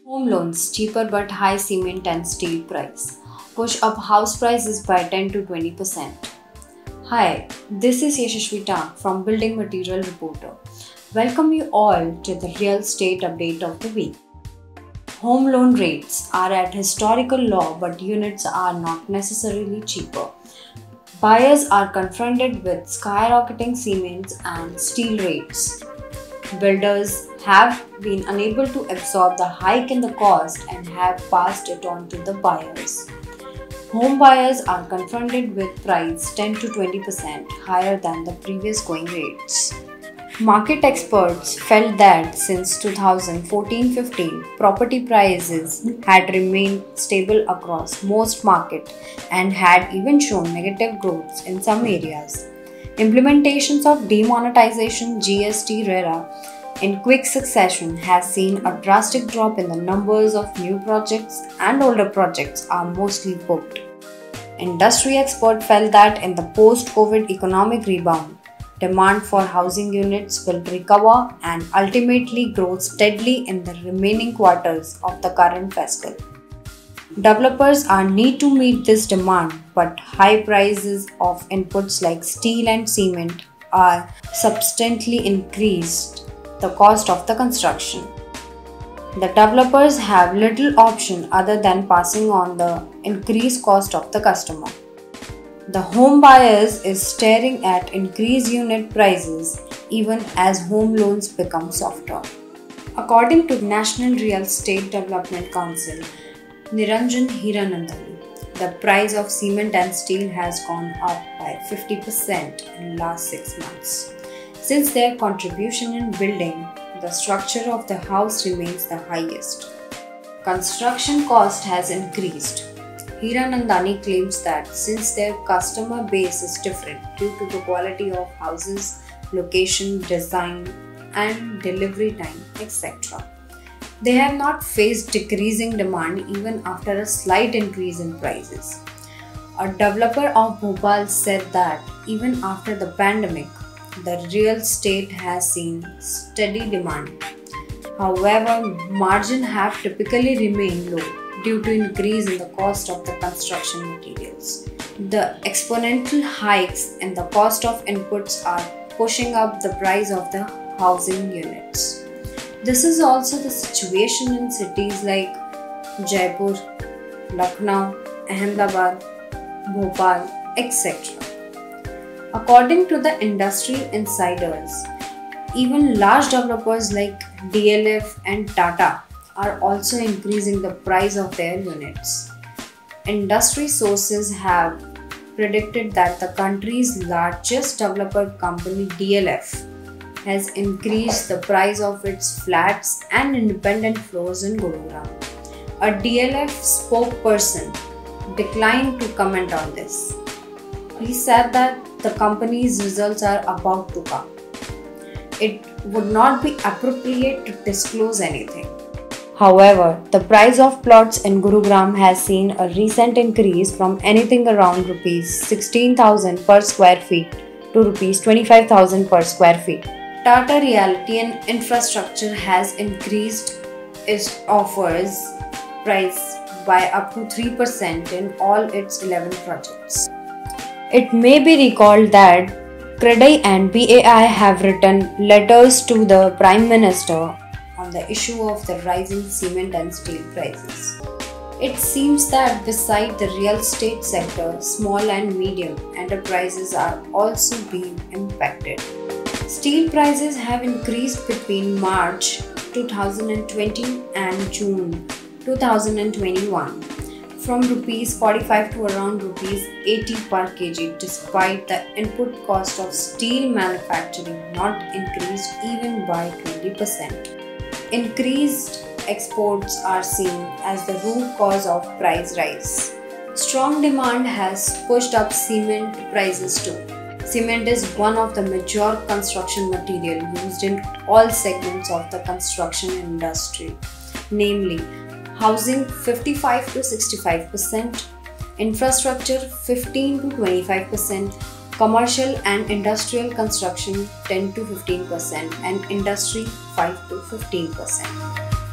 Home loans, cheaper but high cement and steel price, push up house prices by 10 to 20%. Hi, this is Yashashvi Tak from Building Material Reporter. Welcome you all to the real estate update of the week. Home loan rates are at historical low, but units are not necessarily cheaper. Buyers are confronted with skyrocketing cement and steel rates. Builders have been unable to absorb the hike in the cost and have passed it on to the buyers. Home buyers are confronted with price 10 to 20% higher than the previous going rates. Market experts felt that since 2014-15, property prices had remained stable across most markets and had even shown negative growth in some areas. Implementations of demonetization GST RERA in quick succession has seen a drastic drop in the numbers of new projects, and older projects are mostly booked. Industry experts felt that in the post-COVID economic rebound, demand for housing units will recover and ultimately grow steadily in the remaining quarters of the current fiscal. Developers are need to meet this demand, but high prices of inputs like steel and cement are substantially increased the cost of the construction. The developers have little option other than passing on the increased cost of the customer. The home buyers is staring at increased unit prices even as home loans become softer. According to National Real Estate Development Council, Niranjan Hiranandani, the price of cement and steel has gone up by 50% in last 6 months. Since their contribution in building, the structure of the house remains the highest. Construction cost has increased. Hiranandani claims that since their customer base is different due to the quality of houses, location, design, and delivery time, etc., they have not faced decreasing demand even after a slight increase in prices. A developer of Bhopal said that even after the pandemic, the real estate has seen steady demand. However, margins have typically remained low due to increase in the cost of the construction materials. The exponential hikes in the cost of inputs are pushing up the price of the housing units. This is also the situation in cities like Jaipur, Lucknow, Ahmedabad, Bhopal, etc. According to the industry insiders, even large developers like DLF and Tata are also increasing the price of their units. Industry sources have predicted that the country's largest developer company DLF has increased the price of its flats and independent floors in Gurugram. A DLF spokesperson declined to comment on this. He said that the company's results are about to come. It would not be appropriate to disclose anything. However, the price of plots in Gurugram has seen a recent increase from anything around Rs 16,000 per square feet to Rs 25,000 per square feet. Tata Realty and Infrastructure has increased its offers price by up to 3% in all its 11 projects. It may be recalled that CREDAI and BAI have written letters to the Prime Minister on the issue of the rising cement and steel prices. It seems that beside the real estate sector, small and medium enterprises are also being impacted. Steel prices have increased between March 2020 and June 2021 from Rs 45 to around Rs 80 per kg, despite the input cost of steel manufacturing not increased even by 20%. Increased exports are seen as the root cause of price rise. Strong demand has pushed up cement prices too. Cement is one of the major construction material used in all segments of the construction industry, namely housing 55 to 65%, infrastructure 15 to 25%, commercial and industrial construction 10 to 15%, and industry 5 to 15%.